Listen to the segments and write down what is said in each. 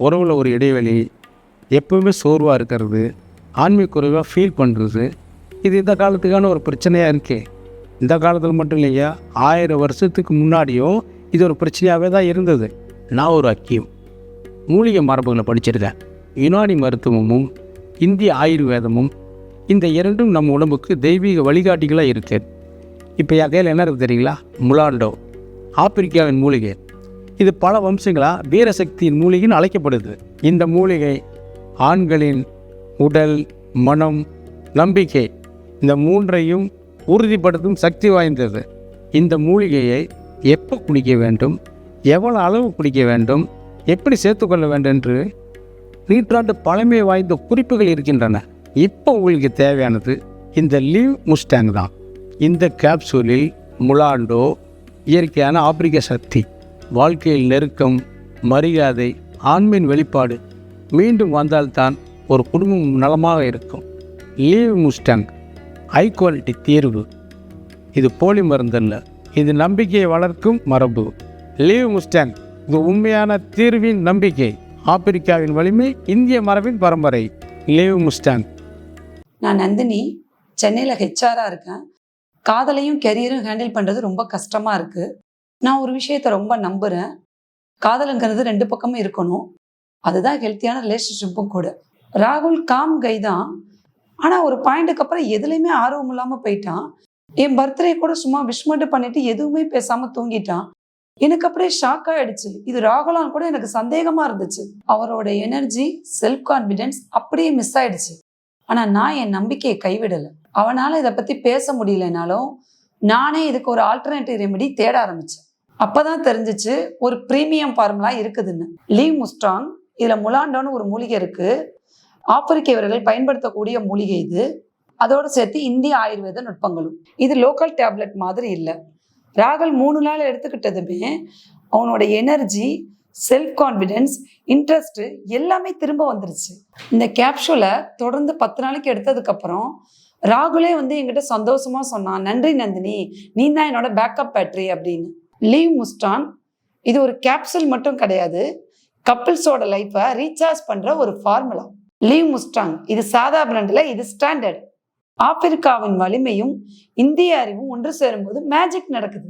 உறவில் ஒரு இடைவெளி, எப்பவுமே சோர்வாக இருக்கிறது, ஆன்மீக குறைவாக ஃபீல் பண்ணுறது, இது இந்த காலத்துக்கான ஒரு பிரச்சனையாக இருக்கே. இந்த காலத்தில் மட்டும் இல்லையா, 1000 வருஷத்துக்கு முன்னாடியும் இது ஒரு பிரச்சனையாகவே தான் இருந்தது. நான் ஒரு அக்கியம் மூலிகை மரபுகளை படிச்சிருக்கேன். யுனானி மருத்துவமும் இந்திய ஆயுர்வேதமும் இந்த இரண்டும் நம்ம உடம்புக்கு தெய்வீக வழிகாட்டிகளாக இருக்குது. இப்போ என் கையில் என்ன இருக்குது தெரியுங்களா? முலாண்டோ, ஆப்பிரிக்காவின் மூலிகை. இது பல வம்சங்களாக வீரசக்தியின் மூலிகைன்னு அழைக்கப்படுது. இந்த மூலிகை ஆண்களின் உடல், மனம், நம்பிக்கை இந்த மூன்றையும் உறுதிப்படுத்தும் சக்தி வாய்ந்தது. இந்த மூலிகையை எப்போ குடிக்க வேண்டும், எவ்வளோ அளவு குடிக்க வேண்டும், எப்படி சேர்த்துக்கொள்ள வேண்டும் என்று நூற்றாண்டு பழமை வாய்ந்த குறிப்புகள் இருக்கின்றன. இப்போ உங்களுக்கு தேவையானது இந்த லீவ் முஸ்டாங் தான். இந்த கேப்சூலில் முலாண்டோ, இயற்கையான ஆப்பிரிக்க சக்தி, வாழ்க்கையில் நெருக்கம், மரியாதை, ஆண்மையின் வெளிப்பாடு, மீண்டும் வந்தால்தான் ஒரு குடும்பம் நலமாக இருக்கும். லீவ் முஸ்டாங் ஹை குவாலிட்டி தீர்வு. இது போலி மருந்தல்ல, இது நம்பிக்கையை வளர்க்கும் மரபு. லீவ் முஸ்டாங் இது உண்மையான தீர்வின் நம்பிக்கை. ஆப்பிரிக்காவின் வலிமை, இந்திய மரபின் பரம்பரை. Leave Mustang. நான் நந்தினி, சென்னையில் ஹெச்ஆராக இருக்கேன். காதலையும் கெரியரும் ஹேண்டில் பண்ணுறது ரொம்ப கஷ்டமாக இருக்குது. நான் ஒரு விஷயத்தை ரொம்ப நம்புகிறேன். காதலுங்கிறது 2 பக்கமும் இருக்கணும். அதுதான் ஹெல்த்தியான ரிலேஷன்ஷிப்பும் கூட. ராகுல் காம் கை தான், ஆனால் ஒரு பாயிண்ட்டுக்கு அப்புறம் எதுலேயுமே ஆர்வம் இல்லாமல் போயிட்டான். என் பர்த்டே கூட சும்மா விஷ் மட்டும் பண்ணிட்டு எதுவுமே பேசாமல் தூங்கிட்டான். எனக்கு அப்படியே ஷாக் ஆகிடுச்சு. இது ராகுலான்னு கூட எனக்கு சந்தேகமாக இருந்துச்சு. அவரோட எனர்ஜி, செல்ஃப் கான்ஃபிடென்ஸ் அப்படியே மிஸ் ஆயிடுச்சு. ஆனால் நான் என் நம்பிக்கையை கைவிடலை. அவனால் இதை பற்றி பேச முடியலனாலும் நானே இதுக்கு ஒரு ஆல்டர்னேட்டிவ் ரெமெடி தேட ஆரம்பித்தேன். அப்போ தான் தெரிஞ்சிச்சு ஒரு ப்ரீமியம் ஃபார்முலா இருக்குதுன்னு. லீவ் முஸ்டாங், இதில் முலாண்டோன்னு ஒரு மூலிகை இருக்குது. ஆப்பிரிக்கவர்கள் பயன்படுத்தக்கூடிய மூலிகை இது. அதோடு சேர்த்து இந்திய ஆயுர்வேத நுட்பங்களும். இது லோக்கல் டேப்லெட் மாதிரி இல்லை. ராகுல் 3 நாள் எடுத்துக்கிட்டதுமே அவனோட எனர்ஜி, செல்ஃப் கான்ஃபிடென்ஸ், இன்ட்ரெஸ்ட்டு எல்லாமே திரும்ப வந்துருச்சு. இந்த கேப்சூலை தொடர்ந்து 10 நாளைக்கு எடுத்ததுக்கப்புறம் ராகுலே என்கிட்ட சந்தோஷமாக சொன்னான், நன்றி நந்தினி, நீ தான் என்னோட பேக்கப் பேட்டரி அப்படின்னு. லீவ் முஸ்டாங் இது ஒரு கேப்சூல் மட்டும் கிடையாது, கப்பிள்ஸோட லைஃப்பை ரீசார்ஜ் பண்ணுற ஒரு ஃபார்முலா. லீவ் முஸ்டாங் இது சாதா பிராண்டில், இது ஸ்டாண்டர்ட். ஆப்பிரிக்காவின் வலிமையும் இந்திய அறிவும் ஒன்று சேரும்போது மேஜிக் நடக்குது.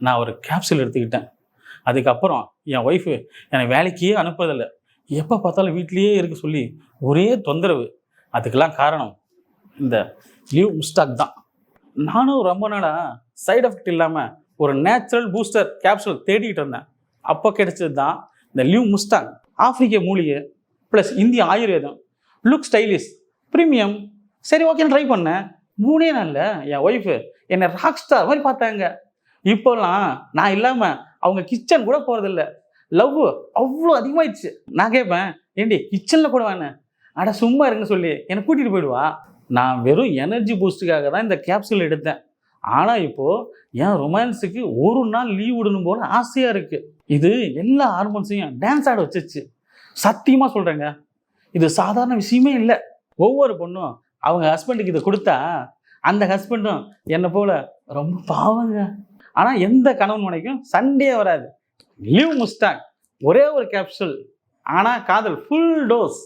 நான் ஒரு கேப்சூல் எடுத்துக்கிட்டேன். அதுக்கப்புறம் என் ஒய்ஃபு என்னை வேலைக்கே அனுப்புறதில்லை. எப்போ பார்த்தாலும் வீட்லேயே இருக்க சொல்லி ஒரே தொந்தரவு. அதுக்கெல்லாம் காரணம் இந்த லீவ் முஸ்டாங் தான். நானும் ரொம்ப நாளாக சைடு எஃபெக்ட் இல்லாமல் ஒரு நேச்சுரல் பூஸ்டர் கேப்சூல் தேடிக்கிட்டு இருந்தேன். அப்போ கிடைச்சது தான் இந்த லீவ் முஸ்டாங். ஆப்பிரிக்க மூலிகை ப்ளஸ் இந்திய ஆயுர்வேதம், லுக் ஸ்டைலிஷ், ப்ரீமியம். சரி, ஓகே, ட்ரை பண்ணேன். 3 நாளில் என் ஒய்ஃபு என்னை ராக் ஸ்டார் மாதிரி பார்த்தாங்க. இப்போல்லாம் நான் இல்லாமல் அவங்க கிச்சன் கூட போகிறதில்ல. லவ் அவ்வளோ அதிகமாகிடுச்சு. நான் கேட்பேன், ஏண்டி கிச்சனில் கூட வேணேன், அட சும்மா இருங்க சொல்லி என்னை கூட்டிகிட்டு போயிடுவா. நான் வெறும் எனர்ஜி பூஸ்ட்டுக்காக தான் இந்த கேப்சூல் எடுத்தேன். ஆனால் இப்போது என் ரொமான்ஸுக்கு ஒரு நாள் லீவ் விடணும் போல ஆசையாக இருக்குது. இது எல்லா ஹார்மோன்ஸையும் டான்ஸ் ஆட வச்சிச்சு. சத்தியமாக சொல்கிறேங்க, இது சாதாரண விஷயமே இல்லை. ஒவ்வொரு பொண்ணும் அவங்க ஹஸ்பண்டுக்கு இதை கொடுத்தா அந்த ஹஸ்பண்டும் என்னை போல் ரொம்ப பாவங்க. ஆனால் எந்த கணவன் மனைக்கும் சண்டே வராது. லீவ் முஸ்டாங் ஒரே ஒரு கேப்சூல், ஆனால் காதல் ஃபுல் டோஸ்.